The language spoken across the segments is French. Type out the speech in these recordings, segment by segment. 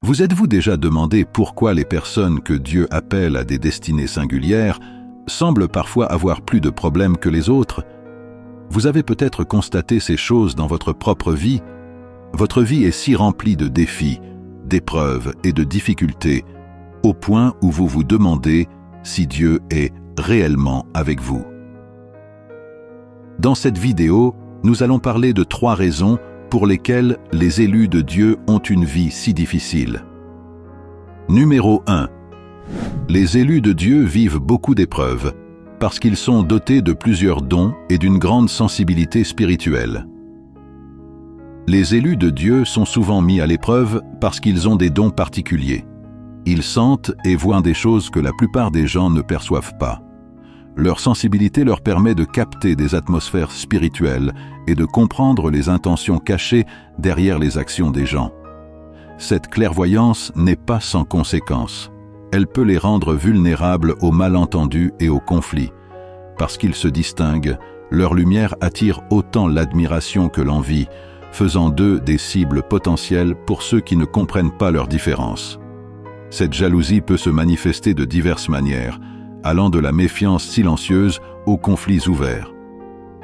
Vous êtes-vous déjà demandé pourquoi les personnes que Dieu appelle à des destinées singulières semblent parfois avoir plus de problèmes que les autres? Vous avez peut-être constaté ces choses dans votre propre vie. Votre vie est si remplie de défis, d'épreuves et de difficultés, au point où vous vous demandez si Dieu est réellement avec vous. Dans cette vidéo, nous allons parler de 3 raisons pour lesquelles les élus de Dieu ont une vie si difficile. Numéro 1. Les élus de Dieu vivent beaucoup d'épreuves parce qu'ils sont dotés de plusieurs dons et d'une grande sensibilité spirituelle. Les élus de Dieu sont souvent mis à l'épreuve parce qu'ils ont des dons particuliers. Ils sentent et voient des choses que la plupart des gens ne perçoivent pas. Leur sensibilité leur permet de capter des atmosphères spirituelles et de comprendre les intentions cachées derrière les actions des gens. Cette clairvoyance n'est pas sans conséquences. Elle peut les rendre vulnérables aux malentendus et aux conflits. Parce qu'ils se distinguent, leur lumière attire autant l'admiration que l'envie, faisant d'eux des cibles potentielles pour ceux qui ne comprennent pas leurs différences. Cette jalousie peut se manifester de diverses manières, allant de la méfiance silencieuse aux conflits ouverts.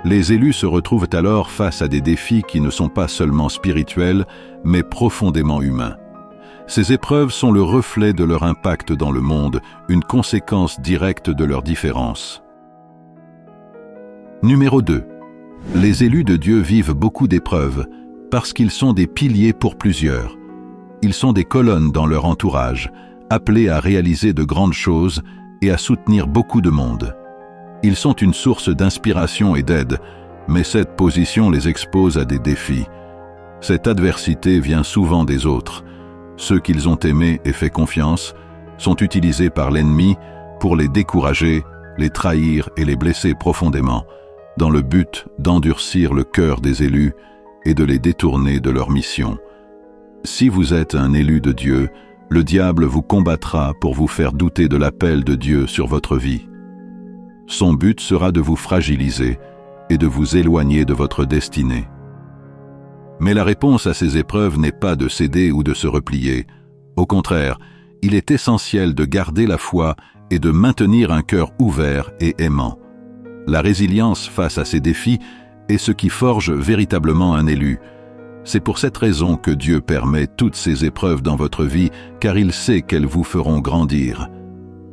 Les élus se retrouvent alors face à des défis qui ne sont pas seulement spirituels, mais profondément humains. Ces épreuves sont le reflet de leur impact dans le monde, une conséquence directe de leurs différences. Numéro 2. Les élus de Dieu vivent beaucoup d'épreuves parce qu'ils sont des piliers pour plusieurs. Ils sont des colonnes dans leur entourage, appelés à réaliser de grandes choses et à soutenir beaucoup de monde. Ils sont une source d'inspiration et d'aide, mais cette position les expose à des défis. Cette adversité vient souvent des autres. Ceux qu'ils ont aimés et fait confiance sont utilisés par l'ennemi pour les décourager, les trahir et les blesser profondément, dans le but d'endurcir le cœur des élus et de les détourner de leur mission. Si vous êtes un élu de Dieu, le diable vous combattra pour vous faire douter de l'appel de Dieu sur votre vie. Son but sera de vous fragiliser et de vous éloigner de votre destinée. Mais la réponse à ces épreuves n'est pas de céder ou de se replier. Au contraire, il est essentiel de garder la foi et de maintenir un cœur ouvert et aimant. La résilience face à ces défis est ce qui forge véritablement un élu. C'est pour cette raison que Dieu permet toutes ces épreuves dans votre vie, car il sait qu'elles vous feront grandir.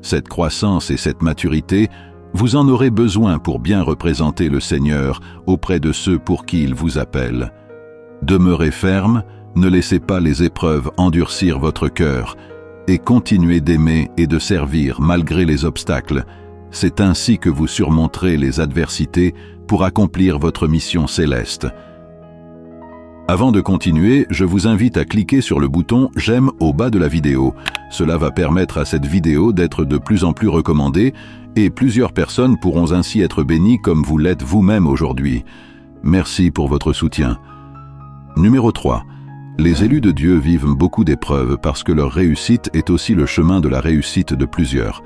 Cette croissance et cette maturité, vous en aurez besoin pour bien représenter le Seigneur auprès de ceux pour qui il vous appelle. Demeurez ferme, ne laissez pas les épreuves endurcir votre cœur, et continuez d'aimer et de servir malgré les obstacles. C'est ainsi que vous surmonterez les adversités pour accomplir votre mission céleste. Avant de continuer, je vous invite à cliquer sur le bouton « J'aime » au bas de la vidéo. Cela va permettre à cette vidéo d'être de plus en plus recommandée et plusieurs personnes pourront ainsi être bénies comme vous l'êtes vous-même aujourd'hui. Merci pour votre soutien. Numéro 3. Les élus de Dieu vivent beaucoup d'épreuves parce que leur réussite est aussi le chemin de la réussite de plusieurs.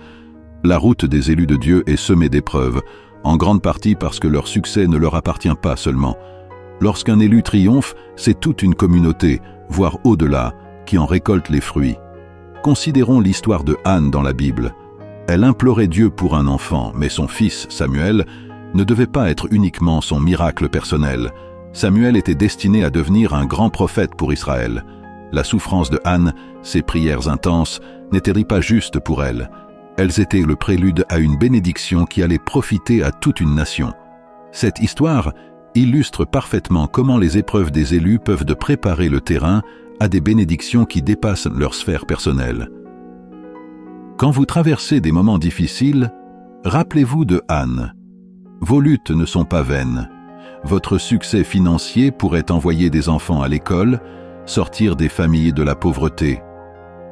La route des élus de Dieu est semée d'épreuves, en grande partie parce que leur succès ne leur appartient pas seulement. Lorsqu'un élu triomphe, c'est toute une communauté, voire au-delà, qui en récolte les fruits. Considérons l'histoire de Anne dans la Bible. Elle implorait Dieu pour un enfant, mais son fils, Samuel, ne devait pas être uniquement son miracle personnel. Samuel était destiné à devenir un grand prophète pour Israël. La souffrance de Anne, ses prières intenses, n'étaient pas justes pour elle. Elles étaient le prélude à une bénédiction qui allait profiter à toute une nation. Cette histoire illustre parfaitement comment les épreuves des élus peuvent de préparer le terrain à des bénédictions qui dépassent leur sphère personnelle. Quand vous traversez des moments difficiles, rappelez-vous de Anne. Vos luttes ne sont pas vaines. Votre succès financier pourrait envoyer des enfants à l'école, sortir des familles de la pauvreté.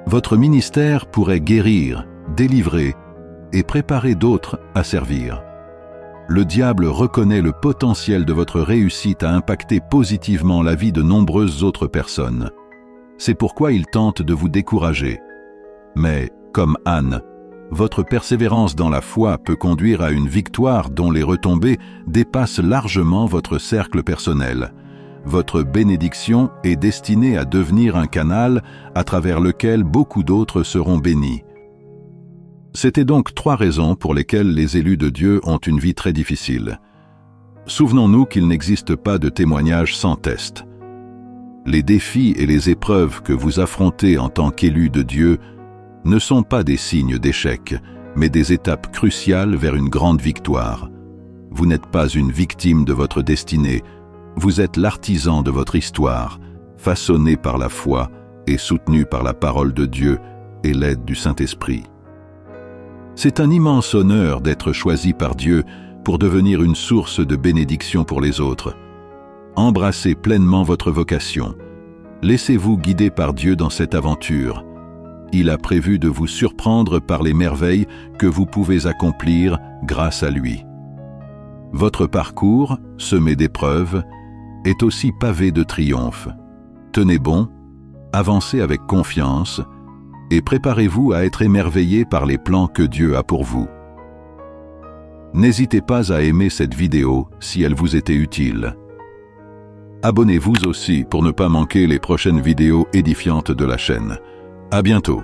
Votre ministère pourrait guérir, délivrer et préparer d'autres à servir. Le diable reconnaît le potentiel de votre réussite à impacter positivement la vie de nombreuses autres personnes. C'est pourquoi il tente de vous décourager. Mais, comme Anne, votre persévérance dans la foi peut conduire à une victoire dont les retombées dépassent largement votre cercle personnel. votre bénédiction est destinée à devenir un canal à travers lequel beaucoup d'autres seront bénis. C'était donc 3 raisons pour lesquelles les élus de Dieu ont une vie très difficile. Souvenons-nous qu'il n'existe pas de témoignage sans test. Les défis et les épreuves que vous affrontez en tant qu'élus de Dieu ne sont pas des signes d'échec, mais des étapes cruciales vers une grande victoire. Vous n'êtes pas une victime de votre destinée, vous êtes l'artisan de votre histoire, façonné par la foi et soutenu par la parole de Dieu et l'aide du Saint-Esprit. C'est un immense honneur d'être choisi par Dieu pour devenir une source de bénédiction pour les autres. Embrassez pleinement votre vocation. Laissez-vous guider par Dieu dans cette aventure. Il a prévu de vous surprendre par les merveilles que vous pouvez accomplir grâce à lui. Votre parcours, semé d'épreuves, est aussi pavé de triomphes. Tenez bon, avancez avec confiance et préparez-vous à être émerveillé par les plans que Dieu a pour vous. N'hésitez pas à aimer cette vidéo si elle vous était utile. Abonnez-vous aussi pour ne pas manquer les prochaines vidéos édifiantes de la chaîne. À bientôt.